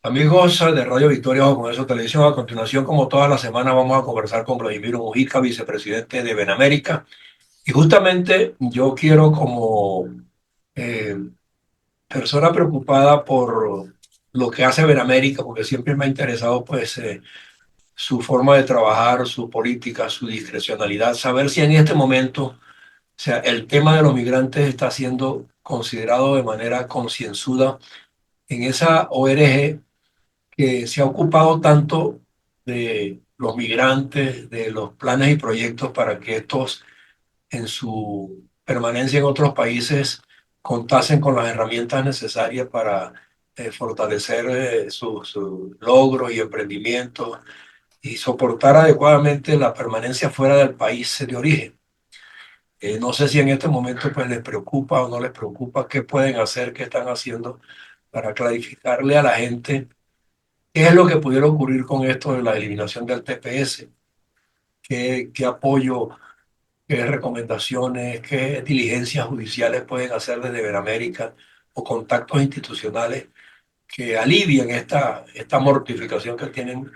Amigos de Radio Victoria o Congreso Televisión, a continuación, como todas las semanas, vamos a conversar con Vladimiro Mujica, vicepresidente de Benamérica. Y justamente yo quiero, como eh, persona preocupada por lo que hace Benamérica, porque siempre me ha interesado pues su forma de trabajar, su política, su discrecionalidad, saber si en este momento, o sea, el tema de los migrantes está siendo considerado de manera concienzuda en esa ONG que se ha ocupado tanto de los migrantes, de los planes y proyectos para que estos en su permanencia en otros países contasen con las herramientas necesarias para fortalecer sus logros y emprendimientos y soportar adecuadamente la permanencia fuera del país de origen. No sé si en este momento pues les preocupa o no les preocupa qué pueden hacer, qué están haciendo para clarificarle a la gente qué es lo que pudiera ocurrir con esto de la eliminación del TPS, qué apoyo, qué recomendaciones, qué diligencias judiciales pueden hacer desde Benamérica o contactos institucionales que alivien esta mortificación que tienen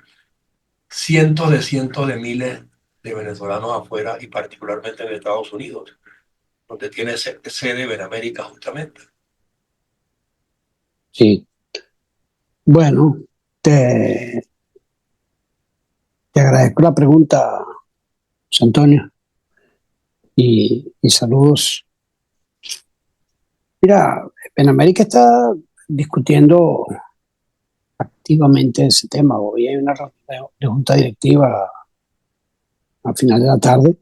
cientos de miles de venezolanos afuera y particularmente en Estados Unidos, donde tiene sede Benamérica justamente. Sí, bueno, te, te agradezco la pregunta, José Antonio, y saludos. Mira, en América está discutiendo activamente ese tema. Hoy hay una reunión de junta directiva al final de la tarde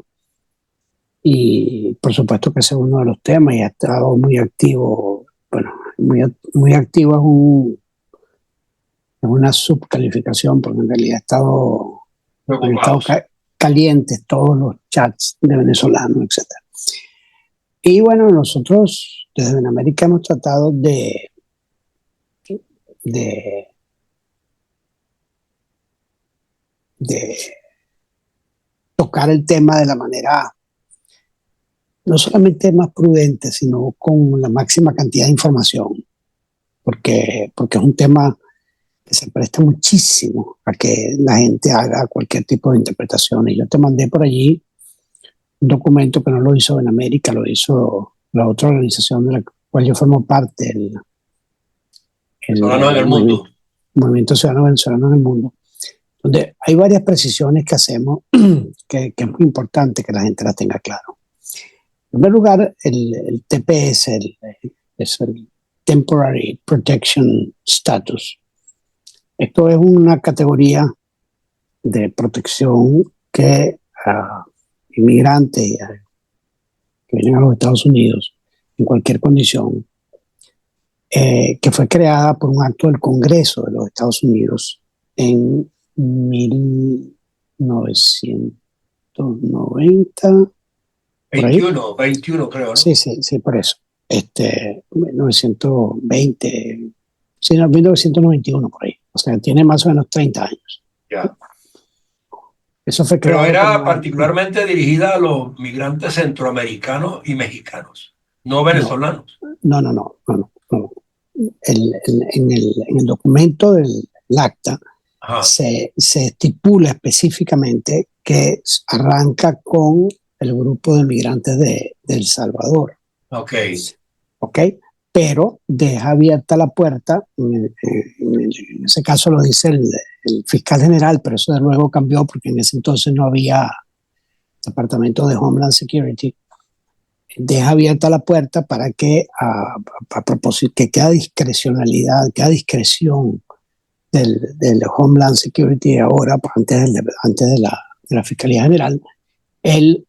y por supuesto que ese es uno de los temas y ha estado muy activo. Bueno, muy activo es una subcalificación porque en realidad han estado Preocupados. calientes todos los chats de venezolanos, etcétera. Y bueno, nosotros desde Benamérica hemos tratado de, de tocar el tema de la manera no solamente más prudente, sino con la máxima cantidad de información, porque es un tema que se presta muchísimo a que la gente haga cualquier tipo de interpretación. Y yo te mandé por allí un documento que no lo hizo Benamérica, lo hizo la otra organización de la cual yo formo parte, Venezolanos en el mundo. Movimiento Ciudadano Venezolano en el Mundo, donde hay varias precisiones que hacemos que es muy importante que la gente las tenga claro. En primer lugar, el TPS, es el Temporary Protection Status. Esto es una categoría de protección que a inmigrantes que vienen a los Estados Unidos en cualquier condición, que fue creada por un acto del Congreso de los Estados Unidos en 1990, por ahí. 21 creo, ¿no? Sí, sí, sí, por eso. 1920, sí, no, 1991, por ahí. O sea, tiene más o menos 30 años. Ya. Eso fue Pero creado por era un acto. particularmente dirigida a los migrantes centroamericanos y mexicanos, no No, venezolanos. no. En el documento del acta Ajá, se estipula específicamente que arranca con el grupo de migrantes de El Salvador, ok. ¿ok? Pero deja abierta la puerta, en ese caso lo dice el fiscal general, pero eso de luego cambió porque en ese entonces no había Departamento de Homeland Security, deja abierta la puerta para que a propósito que queda discrecionalidad, queda discreción del Homeland Security ahora, pues antes de la Fiscalía General, el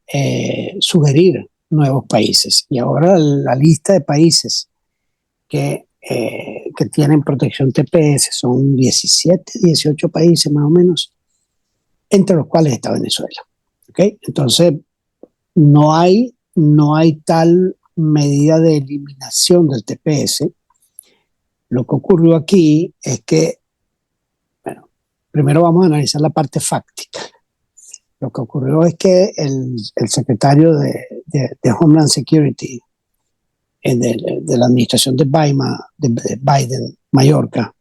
sugerir nuevos países. Y ahora la lista de países que tienen protección TPS son 17, 18 países más o menos, entre los cuales está Venezuela. ¿Okay? Entonces, no hay tal medida de eliminación del TPS. Lo que ocurrió aquí es que, bueno, primero vamos a analizar la parte fáctica. Lo que ocurrió es que el secretario de Homeland Security de la administración de Biden, Mallorca,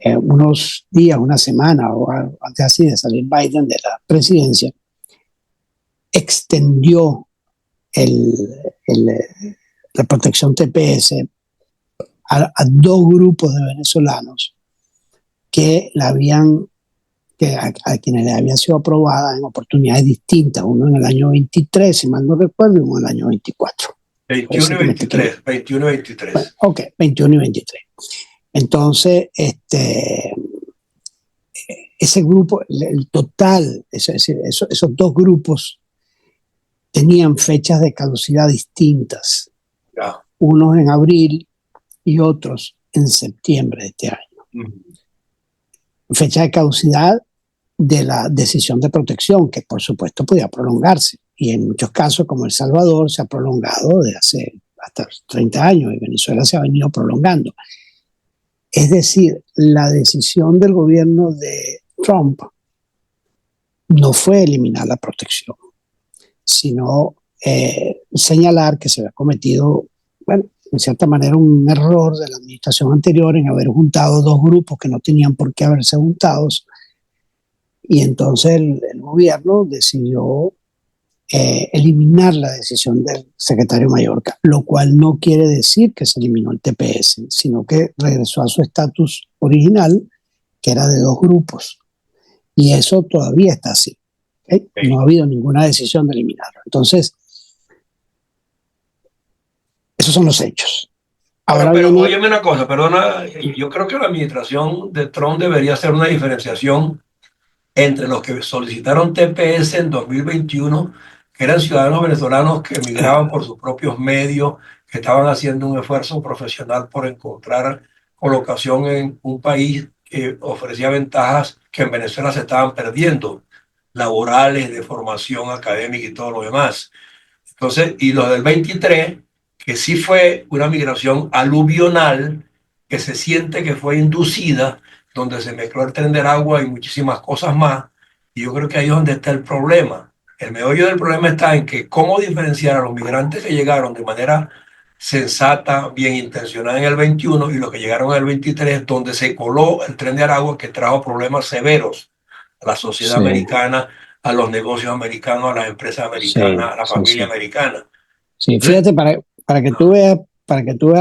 unos días, una semana o antes así de salir Biden de la presidencia, extendió el, el, la protección TPS a dos grupos de venezolanos que la habían que a quienes le habían sido aprobadas en oportunidades distintas, uno en el año 23, si mal no recuerdo, y uno en el año 24. 21 y 23, 21 y 23. Bueno, ok, 21 y 23. Entonces, ese grupo, el total, es decir, esos dos grupos tenían fechas de caducidad distintas, Ya. unos en abril y otros en septiembre de este año. Fecha de caducidad de la decisión de protección, que por supuesto podía prolongarse. Y en muchos casos, como El Salvador, se ha prolongado de hace hasta 30 años y Venezuela se ha venido prolongando. Es decir, la decisión del gobierno de Trump no fue eliminar la protección, sino señalar que se había cometido, bueno, en cierta manera un error de la administración anterior en haber juntado dos grupos que no tenían por qué haberse juntados. Y entonces el gobierno decidió eliminar la decisión del secretario Mayorga, lo cual no quiere decir que se eliminó el TPS, sino que regresó a su estatus original, que era de dos grupos. Y eso todavía está así. ¿Okay? No ha habido ninguna decisión de eliminarlo. Entonces, esos son los hechos. Ahora, pero óyeme una cosa, perdona, yo creo que la administración de Trump debería hacer una diferenciación entre los que solicitaron TPS en 2021, que eran ciudadanos venezolanos que emigraban por sus propios medios, que estaban haciendo un esfuerzo profesional por encontrar colocación en un país que ofrecía ventajas que en Venezuela se estaban perdiendo, laborales, de formación académica y todo lo demás. Entonces, y los del 23, que sí fue una migración aluvional, que se siente que fue inducida, donde se mezcló el Tren de Aragua y muchísimas cosas más. Y yo creo que ahí es donde está el problema. El meollo del problema está en que cómo diferenciar a los migrantes que llegaron de manera sensata, bien intencionada en el 21 y los que llegaron en el 23, donde se coló el Tren de Aragua que trajo problemas severos a la sociedad americana, a los negocios americanos, a las empresas americanas, a la familia americana. Sí, fíjate, para que tú veas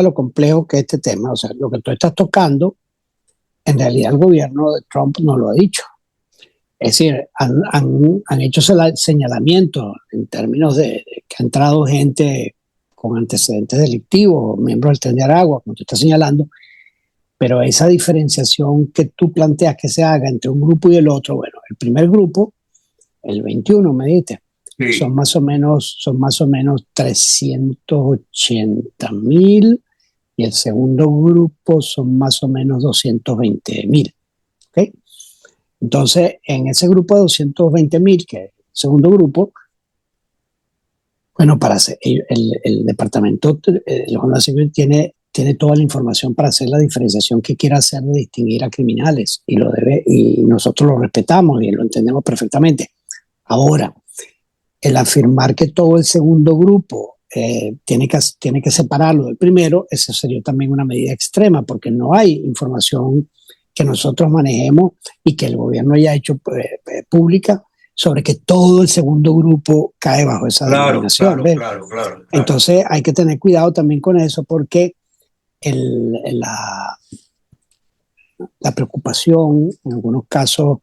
lo complejo que es este tema, o sea, lo que tú estás tocando, en realidad el gobierno de Trump no lo ha dicho. Es decir, han hecho señalamientos en términos de que ha entrado gente con antecedentes delictivos, miembros del Tren de Aragua, como tú estás señalando, pero esa diferenciación que tú planteas que se haga entre un grupo y el otro, bueno, el primer grupo, el 21, me dijiste, sí, son más o menos 380,000 y el segundo grupo son más o menos 220,000. ¿Okay? Entonces, en ese grupo de 220,000, que es el segundo grupo, bueno, para hacer, el departamento de Homeland Security tiene toda la información para hacer la diferenciación que quiera hacer de distinguir a criminales y lo debe, y nosotros lo respetamos y lo entendemos perfectamente. Ahora, el afirmar que todo el segundo grupo tiene que separarlo del primero, eso sería también una medida extrema, porque no hay información que nosotros manejemos y que el gobierno haya hecho pública sobre que todo el segundo grupo cae bajo esa denominación. Claro. Entonces hay que tener cuidado también con eso, porque la preocupación, en algunos casos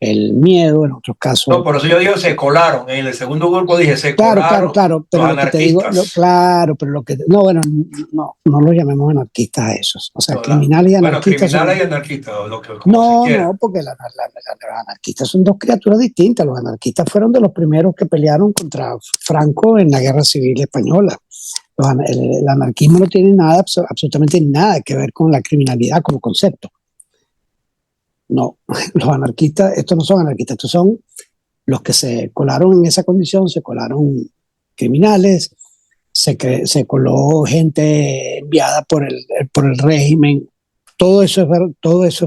el miedo, en otros casos... No, por eso yo digo se colaron. En el segundo grupo dije se colaron. Claro, pero los lo que te digo, pero lo que... No, bueno, no lo llamemos anarquistas a esos. O sea, no, criminales y anarquistas... Bueno, criminales y anarquistas. No, porque los anarquistas son dos criaturas distintas. Los anarquistas fueron de los primeros que pelearon contra Franco en la Guerra Civil Española. El anarquismo no tiene absolutamente nada que ver con la criminalidad como concepto. No, los anarquistas, estos no son anarquistas, estos son los que se colaron en esa condición, se colaron criminales, se coló gente enviada por el régimen. Todo eso es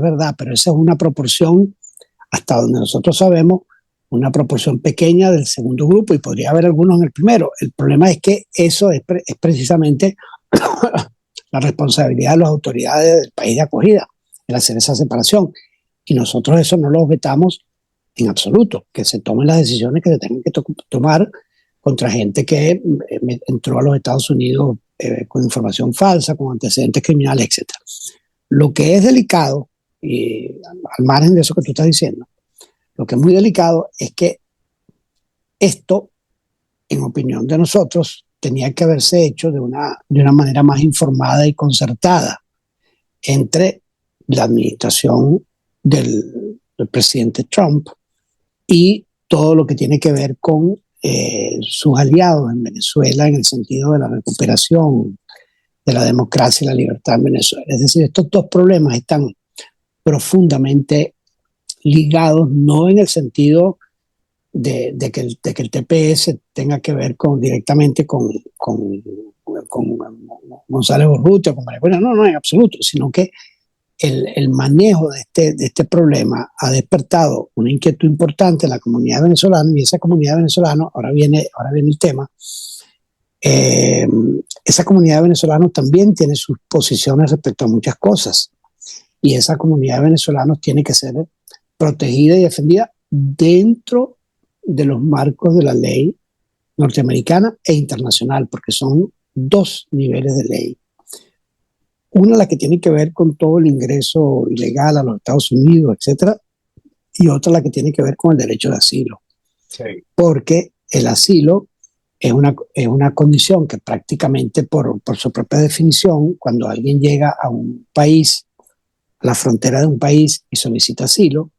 verdad, pero esa es una proporción, hasta donde nosotros sabemos, una proporción pequeña del segundo grupo, y podría haber algunos en el primero. El problema es que eso es precisamente la responsabilidad de las autoridades del país de acogida. el hacer esa separación. Y nosotros eso no lo vetamos en absoluto, que se tomen las decisiones que se tengan que tomar contra gente que entró a los Estados Unidos con información falsa, con antecedentes criminales, etc. Lo que es delicado, y al margen de eso que tú estás diciendo, lo que es muy delicado es que esto, en opinión de nosotros, tenía que haberse hecho de una manera más informada y concertada entre la administración del presidente Trump y todo lo que tiene que ver con sus aliados en Venezuela en el sentido de la recuperación de la democracia y la libertad en Venezuela. Es decir, estos dos problemas están profundamente ligados, no en el sentido de que el TPS tenga que ver directamente con González Urrutia, con María Corina, no, en absoluto, sino que el manejo de este problema ha despertado una inquietud importante en la comunidad venezolana, y esa comunidad venezolana, ahora viene el tema, esa comunidad venezolana también tiene sus posiciones respecto a muchas cosas, y esa comunidad venezolana tiene que ser protegida y defendida dentro de los marcos de la ley norteamericana e internacional, porque son dos niveles de ley. Una, la que tiene que ver con todo el ingreso ilegal a los Estados Unidos, etcétera, y otra, la que tiene que ver con el derecho de asilo. Sí. Porque el asilo es una condición que prácticamente por su propia definición, cuando alguien llega a un país, a la frontera de un país y solicita asilo,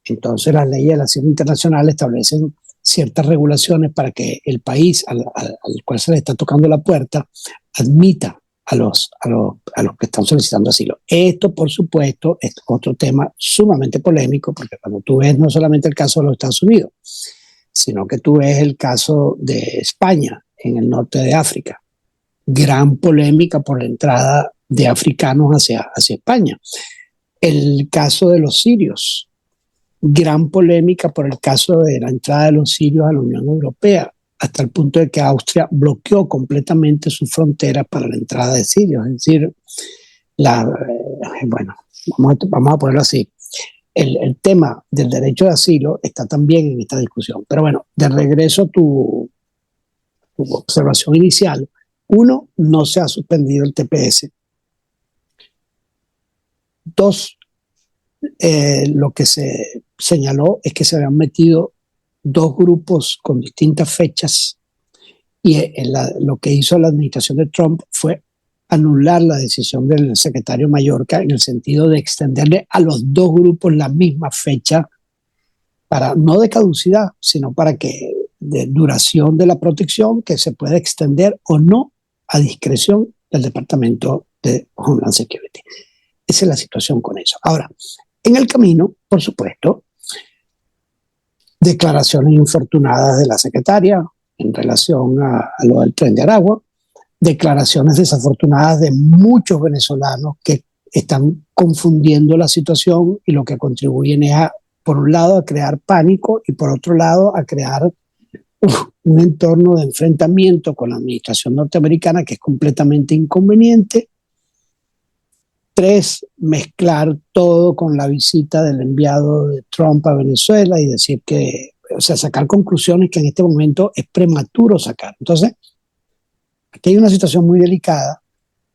entonces las leyes del asilo internacional establecen ciertas regulaciones para que el país al cual se le está tocando la puerta admita a los que están solicitando asilo. Esto, por supuesto, es otro tema sumamente polémico, porque cuando tú ves no solamente el caso de los Estados Unidos, sino que tú ves el caso de España, en el norte de África. Gran polémica por la entrada de africanos hacia España. El caso de los sirios. Gran polémica por el caso de la entrada de los sirios a la Unión Europea, hasta el punto de que Austria bloqueó completamente su frontera para la entrada de sirios. Es decir, bueno, vamos a ponerlo así. El tema del derecho de asilo está también en esta discusión. Pero bueno, de regreso a tu observación inicial, uno, no se ha suspendido el TPS. Dos, lo que se señaló es que se habían metido dos grupos con distintas fechas y lo que hizo la administración de Trump fue anular la decisión del secretario Mayorkas en el sentido de extenderle a los dos grupos la misma fecha, para no de caducidad, sino para que de duración de la protección, que se pueda extender o no a discreción del Departamento de Homeland Security. Esa es la situación con eso. Ahora, en el camino, por supuesto, declaraciones infortunadas de la secretaria en relación a lo del Tren de Aragua, declaraciones desafortunadas de muchos venezolanos que están confundiendo la situación y lo que contribuyen es por un lado a crear pánico y por otro lado a crear un entorno de enfrentamiento con la administración norteamericana que es completamente inconveniente. Tres, mezclar todo con la visita del enviado de Trump a Venezuela y decir que, o sea, sacar conclusiones que en este momento es prematuro sacar. Entonces, aquí hay una situación muy delicada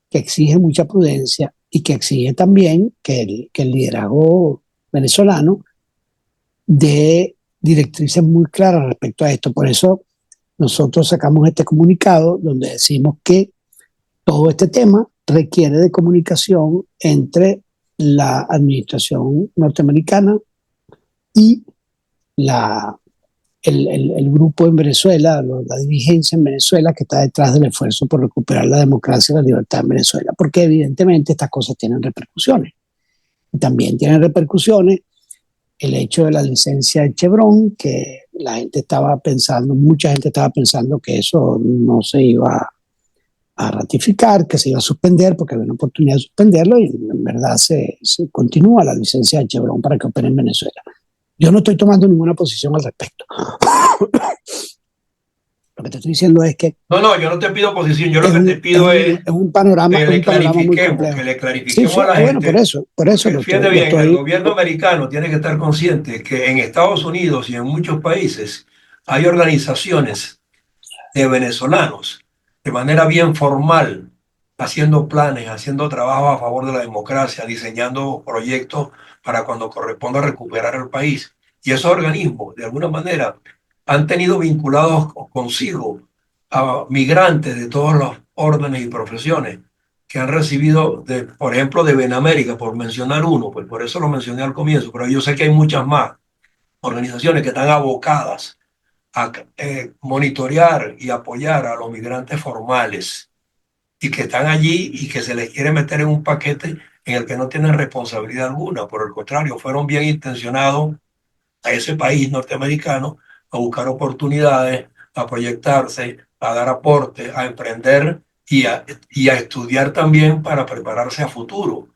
que exige mucha prudencia y que exige también que el liderazgo venezolano dé directrices muy claras respecto a esto. Por eso nosotros sacamos este comunicado donde decimos que todo este tema requiere de comunicación entre la administración norteamericana y el grupo en Venezuela, la dirigencia en Venezuela que está detrás del esfuerzo por recuperar la democracia y la libertad en Venezuela, porque evidentemente estas cosas tienen repercusiones. Y también tienen repercusiones el hecho de la licencia de Chevron, que mucha gente estaba pensando que eso no se iba a ratificar, que se iba a suspender porque había una oportunidad de suspenderlo, y en verdad se continúa la licencia de Chevron para que opere en Venezuela. Yo no estoy tomando ninguna posición al respecto. Lo que te estoy diciendo es que No, yo no te pido posición, yo lo que te es pido es un panorama, que le muy clarifiquemos, complejo. Sí, a la bueno, gente, por eso porque fíjate lo bien, el estoy. gobierno americano tiene que estar consciente que en Estados Unidos y en muchos países hay organizaciones de venezolanos de manera bien formal, haciendo planes, haciendo trabajo a favor de la democracia, diseñando proyectos para cuando corresponda recuperar el país. Y esos organismos, de alguna manera, han tenido vinculados consigo a migrantes de todos los órdenes y profesiones que han recibido, por ejemplo, de Benamérica, por mencionar uno, pues por eso lo mencioné al comienzo, pero yo sé que hay muchas más organizaciones que están abocadas a monitorear y apoyar a los migrantes formales y que están allí y que se les quiere meter en un paquete en el que no tienen responsabilidad alguna. Por el contrario, fueron bien intencionados a ese país norteamericano a buscar oportunidades, a proyectarse, a dar aporte, a emprender y a estudiar también para prepararse a futuro.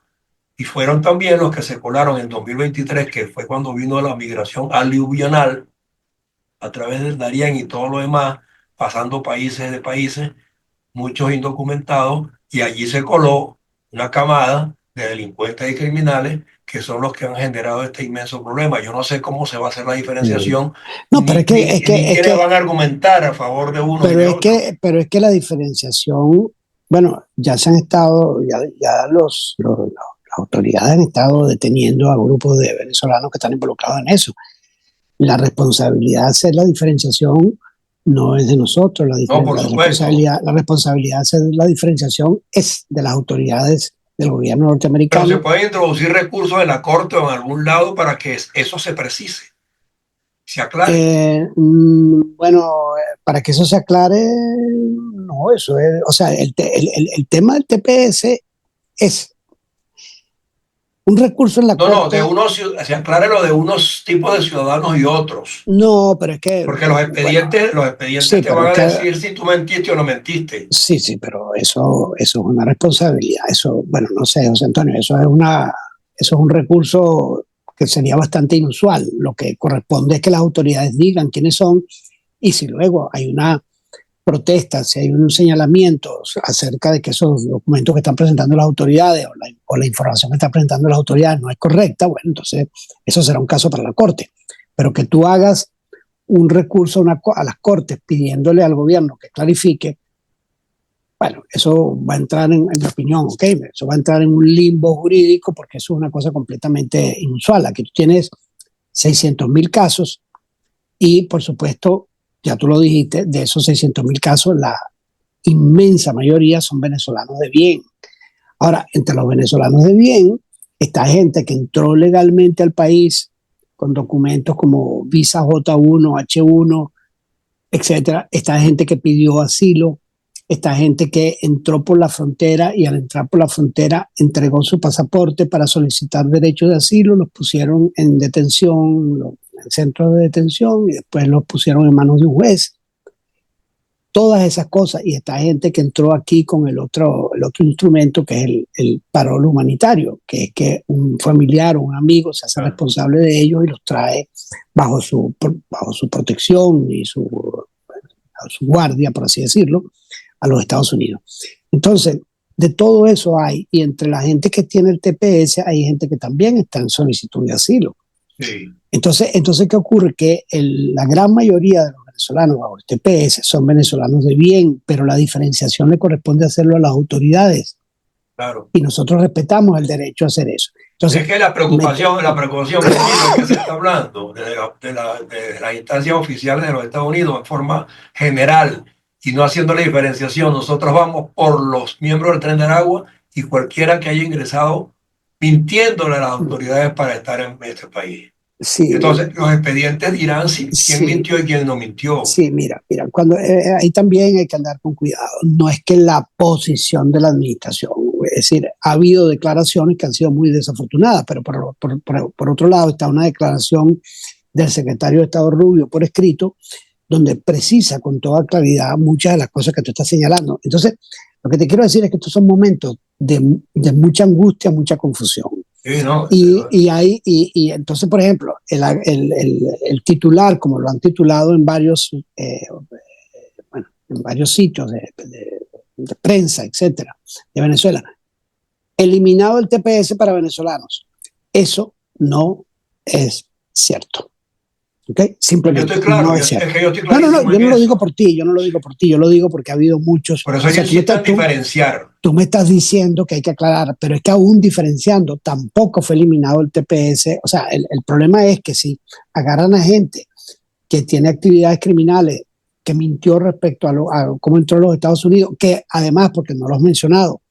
Y fueron también los que se colaron en 2023, que fue cuando vino la migración aluvional a través del Darién y todo lo demás, pasando países de países, muchos indocumentados, y allí se coló una camada de delincuentes y criminales que son los que han generado este inmenso problema. Yo no sé cómo se va a hacer la diferenciación, No, pero ni quiénes van a argumentar a favor de uno y de otro. pero es que la diferenciación, bueno, ya se han estado, ya las autoridades han estado deteniendo a grupos de venezolanos que están involucrados en eso. La responsabilidad de hacer la diferenciación no es de nosotros, No, por supuesto. la responsabilidad de hacer la diferenciación es de las autoridades del gobierno Pero se norteamericano. pueden introducir recursos en la corte o en algún lado para que eso se precise, se aclare. Bueno, para que eso se aclare, no, eso es, o sea, el tema del TPS es un recurso en la No, de corte. unos, se aclare lo de unos tipos de ciudadanos y otros. No, pero es que, Porque bueno, los expedientes sí, te pero van es a que, decir si tú mentiste o no mentiste. sí, pero eso es una responsabilidad. Eso, bueno, no sé, José Antonio, eso es un recurso que sería bastante inusual. Lo que corresponde es que las autoridades digan quiénes son y si luego hay una protesta, si hay un señalamiento acerca de que esos documentos que están presentando las autoridades o la información que están presentando las autoridades no es correcta, bueno, entonces eso será un caso para la Corte. Pero que tú hagas un recurso a las Cortes pidiéndole al gobierno que clarifique, bueno, eso va a entrar en mi opinión, ¿ok? Eso va a entrar en un limbo jurídico porque eso es una cosa completamente inusual. Aquí tú tienes 600.000 casos y, por supuesto, ya tú lo dijiste, de esos 600.000 casos, la inmensa mayoría son venezolanos de bien. Ahora, entre los venezolanos de bien está gente que entró legalmente al país con documentos como visa J1, H1, etcétera. Está gente que pidió asilo, esta gente que entró por la frontera y al entrar por la frontera entregó su pasaporte para solicitar derecho de asilo, los pusieron en detención, en centros de detención y después los pusieron en manos de un juez. Todas esas cosas y esta gente que entró aquí con el otro instrumento que es el parol humanitario, que es que un familiar o un amigo se hace responsable de ellos y los trae bajo su protección y su guardia, por así decirlo, a los Estados Unidos. Entonces, de todo eso hay, y entre la gente que tiene el TPS hay gente que también está en solicitud de asilo. Sí. Entonces ¿qué ocurre? Que la gran mayoría de los venezolanos bajo el TPS son venezolanos de bien, pero la diferenciación le corresponde hacerlo a las autoridades. Claro. Y nosotros respetamos el derecho a hacer eso. Entonces, Es que la preocupación Camilo, que se está hablando de las instancias oficiales de los Estados Unidos en forma general y no haciendo la diferenciación. Nosotros vamos por los miembros del Tren de Aragua y cualquiera que haya ingresado mintiéndole a las autoridades para estar en este país. sí, Entonces, los expedientes dirán quién sí, mintió y quién no mintió. sí, mira, cuando ahí también hay que andar con cuidado. No es que la posición de la administración, es decir, ha habido declaraciones que han sido muy desafortunadas, pero por otro lado está una declaración del secretario de Estado Rubio por escrito, donde precisa con toda claridad muchas de las cosas que tú estás señalando. Entonces, lo que te quiero decir es que estos son momentos de mucha angustia, mucha confusión. Sí, no, y entonces, por ejemplo, el titular, como lo han titulado en varios en varios sitios de prensa, etcétera, de Venezuela, eliminado el TPS para venezolanos. Eso no es cierto. ¿Okay? Simplemente yo estoy claro, no es cierto. es que yo estoy No, no, no, clarísimo yo en no lo eso. digo por ti, yo no lo digo por ti, yo lo digo porque ha habido muchos. Por eso yo insisto en diferenciar. Tú me estás diciendo que hay que aclarar, pero es que aún diferenciando, tampoco fue eliminado el TPS. O sea, el problema es que si agarran a gente que tiene actividades criminales, que mintió respecto a cómo entró a los Estados Unidos, que además, porque no lo has mencionado,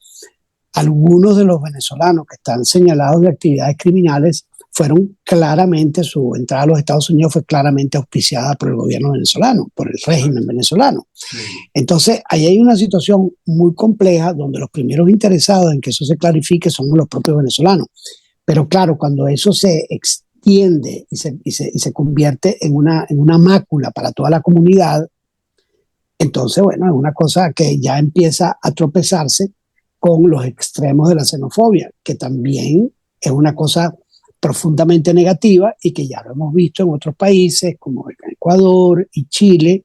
algunos de los venezolanos que están señalados de actividades criminales fueron claramente, su entrada a los Estados Unidos fue claramente auspiciada por el gobierno venezolano, por el régimen venezolano. Sí. Entonces, ahí hay una situación muy compleja donde los primeros interesados en que eso se clarifique son los propios venezolanos. Pero claro, cuando eso se extiende y se convierte en una mácula para toda la comunidad, entonces, bueno, es una cosa que ya empieza a tropezarse con los extremos de la xenofobia, que también es una cosa profundamente negativa y que ya lo hemos visto en otros países como Ecuador y Chile,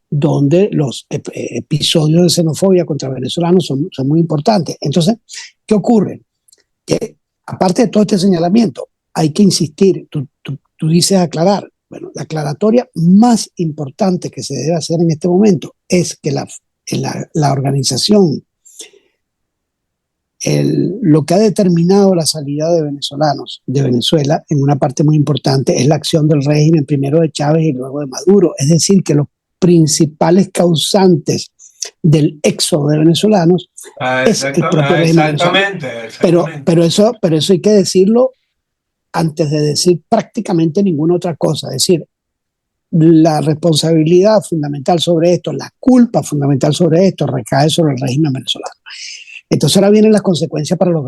donde los episodios de xenofobia contra venezolanos son muy importantes. Entonces, ¿qué ocurre? Que aparte de todo este señalamiento, hay que insistir, tú dices aclarar. Bueno, la aclaratoria más importante que se debe hacer en este momento es que la organización, lo que ha determinado la salida de venezolanos de Venezuela en una parte muy importante es la acción del régimen, primero de Chávez y luego de Maduro. Es decir, que los principales causantes del éxodo de venezolanos es el propio régimen venezolano. Pero eso hay que decirlo antes de decir prácticamente ninguna otra cosa. Es decir, la responsabilidad fundamental sobre esto, la culpa fundamental sobre esto recae sobre el régimen venezolano. Entonces ahora vienen las consecuencias para los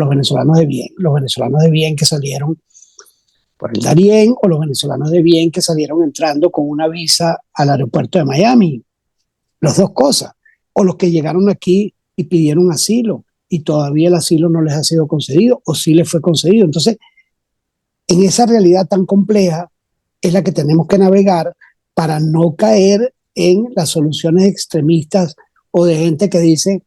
venezolanos de bien, los venezolanos de bien que salieron por el Darién o los venezolanos de bien que salieron entrando con una visa al aeropuerto de Miami, las dos cosas, o los que llegaron aquí y pidieron asilo y todavía el asilo no les ha sido concedido o sí les fue concedido. Entonces, en esa realidad tan compleja es la que tenemos que navegar para no caer en las soluciones extremistas o de gente que dice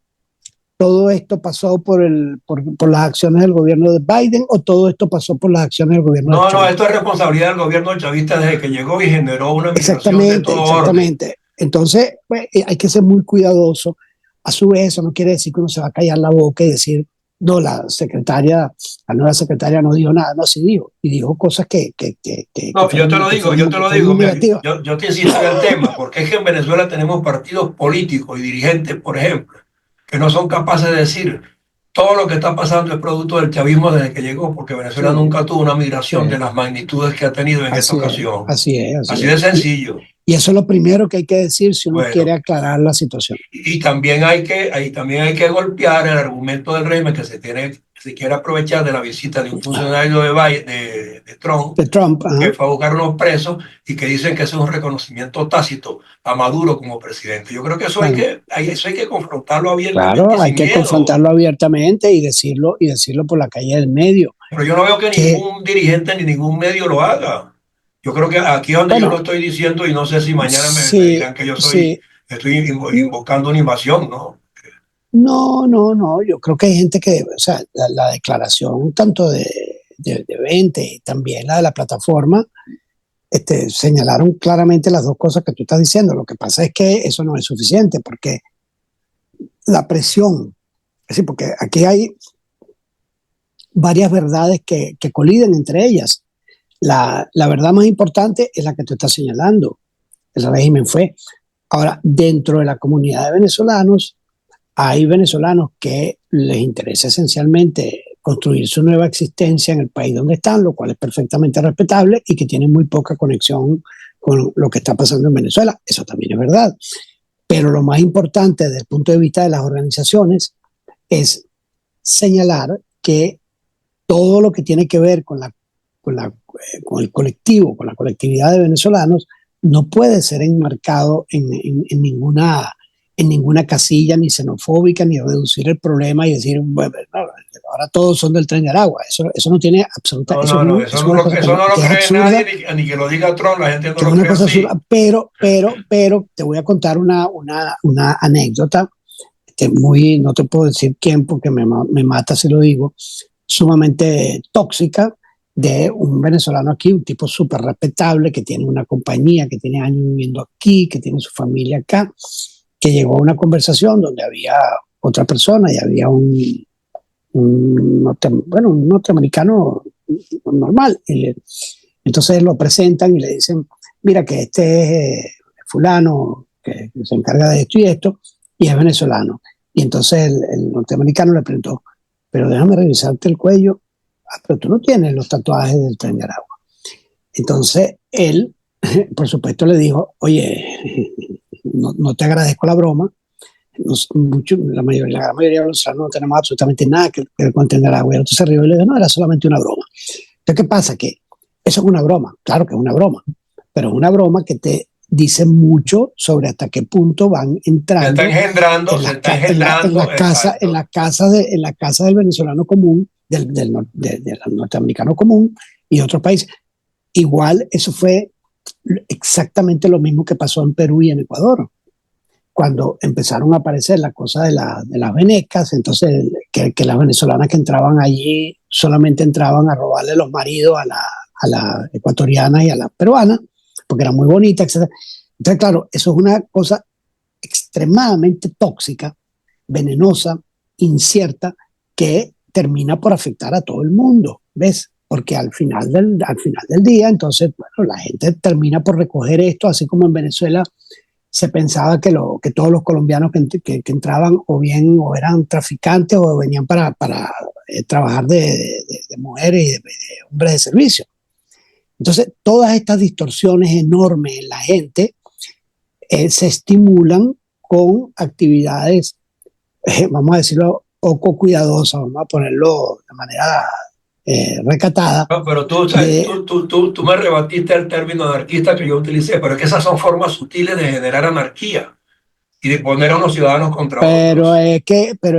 todo esto pasó por las acciones del gobierno de Biden o todo esto pasó por las acciones del gobierno de Chávez. No, esto es responsabilidad del gobierno chavista desde que llegó y generó una migración de todo exactamente. orden. Entonces, pues, hay que ser muy cuidadoso. A su vez, eso no quiere decir que uno se va a callar la boca y decir, no, la nueva secretaria no dijo nada. No, sí dijo. Y dijo cosas que no, yo te lo digo. Mira, yo te insisto en el tema, porque es que en Venezuela tenemos partidos políticos y dirigentes, por ejemplo, que no son capaces de decir todo lo que está pasando es producto del chavismo desde que llegó, porque Venezuela nunca tuvo una migración de las magnitudes que ha tenido en esta ocasión. Así de sencillo. Y eso es lo primero que hay que decir si uno quiere aclarar la situación. Y también hay que golpear el argumento del régimen que se quiere aprovechar de la visita de un funcionario de Trump, que fue a buscar unos presos y que dicen que eso es un reconocimiento tácito a Maduro como presidente. Yo creo que eso hay que confrontarlo abiertamente. Claro, hay que confrontarlo abiertamente y decirlo por la calle del medio. Pero yo no veo que ningún dirigente ni ningún medio lo haga. Yo creo que aquí es donde yo lo estoy diciendo y no sé si mañana me dirán que yo estoy invocando una invasión, ¿no? No, yo creo que hay gente que, o sea, la declaración tanto de 20 y también la de la plataforma, señalaron claramente las dos cosas que tú estás diciendo. Lo que pasa es que eso no es suficiente porque la presión, es decir, porque aquí hay varias verdades que coliden entre ellas. La verdad más importante es la que tú estás señalando. El régimen fue. Ahora, dentro de la comunidad de venezolanos, hay venezolanos que les interesa esencialmente construir su nueva existencia en el país donde están, lo cual es perfectamente respetable y que tienen muy poca conexión con lo que está pasando en Venezuela. Eso también es verdad. Pero lo más importante desde el punto de vista de las organizaciones es señalar que todo lo que tiene que ver con el colectivo, con la colectividad de venezolanos, no puede ser enmarcado en en ninguna casilla ni xenofóbica, ni reducir el problema y decir, bueno, no, ahora todos son del Tren de Aragua. Eso no tiene absoluta, No, eso no, es, no, es una cosa eso no lo que es cree absurda, nadie, ni que lo diga Trump, la gente no que es lo una cree cosa absurda, así. pero te voy a contar una anécdota que muy, no te puedo decir quién porque me mata si lo digo, sumamente tóxica, de un venezolano aquí, un tipo súper respetable, que tiene una compañía, que tiene años viviendo aquí, que tiene su familia acá, que llegó a una conversación donde había otra persona y había un norteamericano normal. Entonces lo presentan y le dicen, mira que este es fulano que se encarga de esto y es venezolano. Y entonces el norteamericano le preguntó, pero déjame revisarte el cuello. Ah, pero tú no tienes los tatuajes del Tren de Aragua. Entonces él, por supuesto, le dijo, oye, no te agradezco la broma. La gran mayoría de los venezolanos no tenemos absolutamente nada que ver con el Tren de Aragua. Y entonces se rió y le dijo, no, era solamente una broma. Entonces, ¿qué pasa? Que eso es una broma, claro que es una broma, pero es una broma que te dice mucho sobre hasta qué punto van entrando Se está engendrando, en exacto. la casa del venezolano común, del norteamericano común y otros países. Igual eso fue exactamente lo mismo que pasó en Perú y en Ecuador. Cuando empezaron a aparecer las cosas de las venecas, entonces que las venezolanas que entraban allí solamente entraban a robarle los maridos a la ecuatoriana y a la peruana, porque era muy bonita, etc. Entonces, claro, eso es una cosa extremadamente tóxica, venenosa, incierta, que termina por afectar a todo el mundo, ¿ves? Porque al final del día, entonces, bueno, la gente termina por recoger esto, así como en Venezuela se pensaba que todos los colombianos que entraban o eran traficantes o venían para trabajar de mujeres y de hombres de servicio. Entonces, todas estas distorsiones enormes en la gente se estimulan con actividades, vamos a decirlo, poco cuidadosas, vamos a ponerlo de manera recatada. No, pero tú, tú me rebatiste el término anarquista que yo utilicé, pero es que esas son formas sutiles de generar anarquía y de poner a unos ciudadanos contra otros. Pero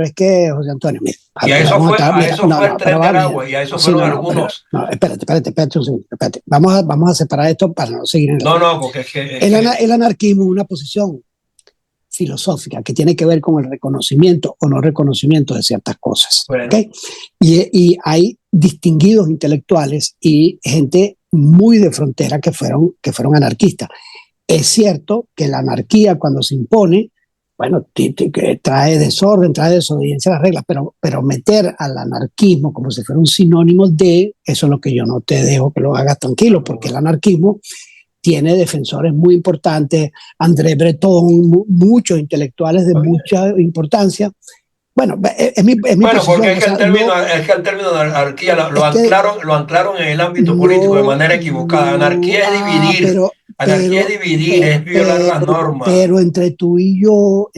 es que, José Antonio, mira, Y a eso vamos a fue, estar, a mira, eso fue el pero Tren de va, mira, Aragua y a eso sí, fueron algunos. no, espérate un segundo, espérate. Vamos a separar esto para no seguir en el No, tema. no, porque es que El anarquismo es una posición filosófica que tiene que ver con el reconocimiento o no reconocimiento de ciertas cosas, bueno, ¿ok? Y hay distinguidos intelectuales y gente muy de frontera que fueron anarquistas. Es cierto que la anarquía cuando se impone, bueno, que trae desorden, trae desobediencia a las reglas, pero meter al anarquismo como si fuera un sinónimo de, eso es lo que yo no te dejo que lo hagas tranquilo, porque el anarquismo tiene defensores muy importantes, André Breton, muchos intelectuales de mucha importancia. Bueno, es mi bueno, porque posición, o sea, es que el término de anarquía es que lo anclaron en el ámbito político de no, manera equivocada. Anarquía es dividir, anarquía pero, es dividir, es violar las normas. pero entre tú y yo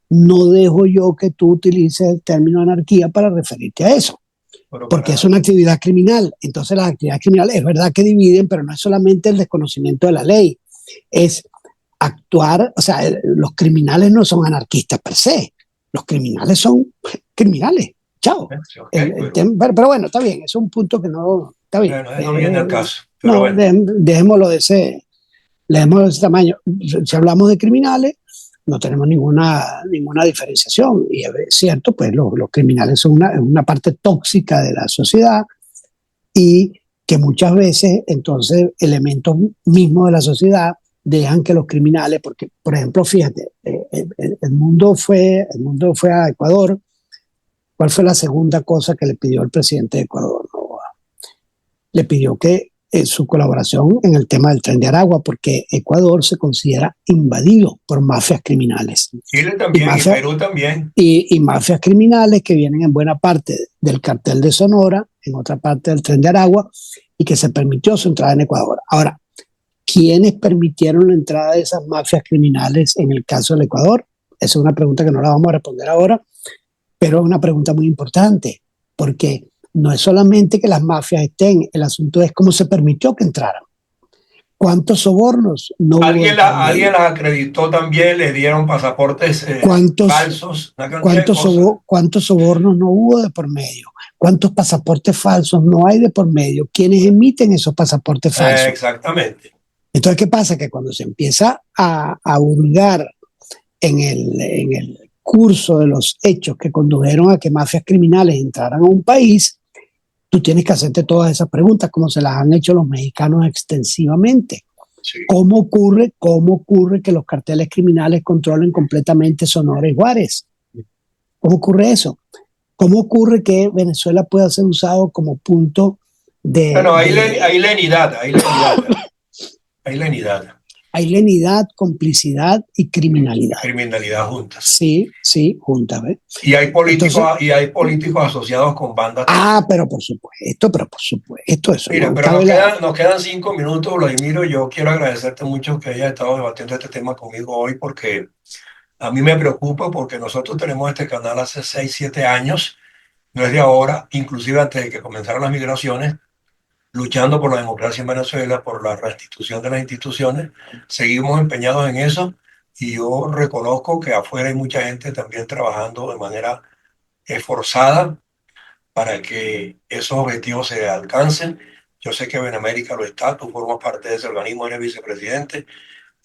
no dejo yo que tú utilices el término anarquía para referirte a eso, Pero porque es para, una actividad criminal. Entonces las actividades criminales es verdad que dividen, pero no es solamente el desconocimiento de la ley, es actuar, o sea, los criminales no son anarquistas per se, los criminales son criminales. Chao. okay, Pero bueno, está bien, es un punto que no, está bien. bueno, no viene al caso, pero No, bueno. dejémoslo de ese tamaño. Si hablamos de criminales, no tenemos ninguna diferenciación. Y es cierto, pues los criminales son una parte tóxica de la sociedad y que muchas veces, entonces, elementos mismos de la sociedad dejan que los criminales, porque, por ejemplo, fíjate, el mundo fue a Ecuador. ¿Cuál fue la segunda cosa que le pidió el presidente de Ecuador? No, le pidió que su colaboración en el tema del Tren de Aragua, porque Ecuador se considera invadido por mafias criminales. Chile Y, también y mafia, Perú también. y mafias criminales que vienen en buena parte del cartel de Sonora, en otra parte del Tren de Aragua, y que se permitió su entrada en Ecuador. Ahora, ¿quiénes permitieron la entrada de esas mafias criminales en el caso del Ecuador? Esa es una pregunta que no la vamos a responder ahora, pero es una pregunta muy importante, porque no es solamente que las mafias estén, el asunto es cómo se permitió que entraran. ¿Cuántos sobornos no hubo de por Alguien medio? las acreditó también, le dieron pasaportes ¿Cuántos, falsos, una cantidad de cosas. cuántos sobornos no hubo de por medio? ¿Cuántos pasaportes falsos no hay de por medio? ¿Quiénes emiten esos pasaportes falsos? Exactamente. Entonces, ¿qué pasa? Que cuando se empieza a hurgar en el curso de los hechos que condujeron a que mafias criminales entraran a un país, tú tienes que hacerte todas esas preguntas, como se las han hecho los mexicanos extensivamente. Sí. ¿Cómo ocurre que los carteles criminales controlen completamente Sonora y Juárez? ¿Cómo ocurre eso? ¿Cómo ocurre que Venezuela pueda ser usado como punto Bueno, hay lenidad, hay lenidad, hay lenidad. Hay lenidad, complicidad y criminalidad. Criminalidad juntas. Sí, sí, juntas, ¿ves? Y hay políticos, Entonces, asociados con bandas. pero por supuesto, eso Mira, no pero cabe nos quedan 5 minutos, Vladimiro. Yo quiero agradecerte mucho que hayas estado debatiendo este tema conmigo hoy porque a mí me preocupa porque nosotros tenemos este canal hace 6, 7 años, no es de ahora, inclusive antes de que comenzaran las migraciones, luchando por la democracia en Venezuela, por la restitución de las instituciones. Seguimos empeñados en eso y yo reconozco que afuera hay mucha gente también trabajando de manera esforzada para que esos objetivos se alcancen. Yo sé que Benamérica lo está, tú formas parte de ese organismo, eres vicepresidente.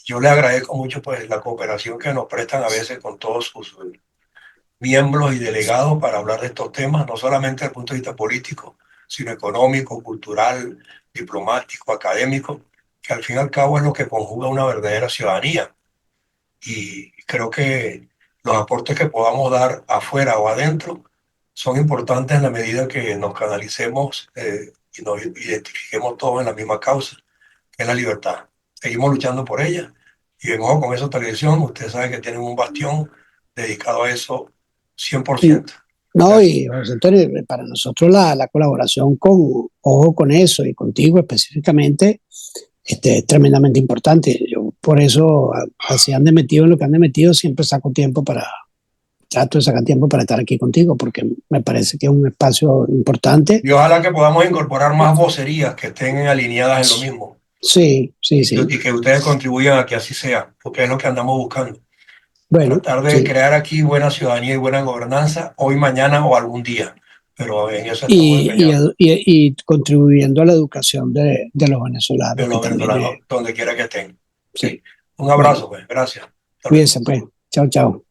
Yo le agradezco mucho pues la cooperación que nos prestan a veces con todos sus miembros y delegados para hablar de estos temas, no solamente desde el punto de vista político, sino económico, cultural, diplomático, académico, que al fin y al cabo es lo que conjuga una verdadera ciudadanía. Y creo que los aportes que podamos dar afuera o adentro son importantes en la medida que nos canalicemos y nos identifiquemos todos en la misma causa, que es la libertad. Seguimos luchando por ella. Y en Ojo con Eso Televisión, usted sabe que tienen un bastión dedicado a eso la... 100%. No, Gracias. y José Antonio, para nosotros la colaboración con Ojo con Eso y contigo específicamente es tremendamente importante. Yo por eso, así han de metido en lo que han de metido, siempre trato de sacar tiempo para estar aquí contigo, porque me parece que es un espacio importante. Y ojalá que podamos incorporar más vocerías que estén alineadas en lo mismo Sí, sí, sí. y que ustedes contribuyan a que así sea, porque es lo que andamos buscando. Bueno, Tratar de sí. crear aquí buena ciudadanía y buena gobernanza hoy, mañana o algún día. Pero en eso estamos empeñados, Y contribuyendo a la educación de los venezolanos, de que los también es, venezolanos, donde quiera que estén. sí. Un Bueno, abrazo, pues. Gracias. Hasta luego. cuídense pues. Chao, chao.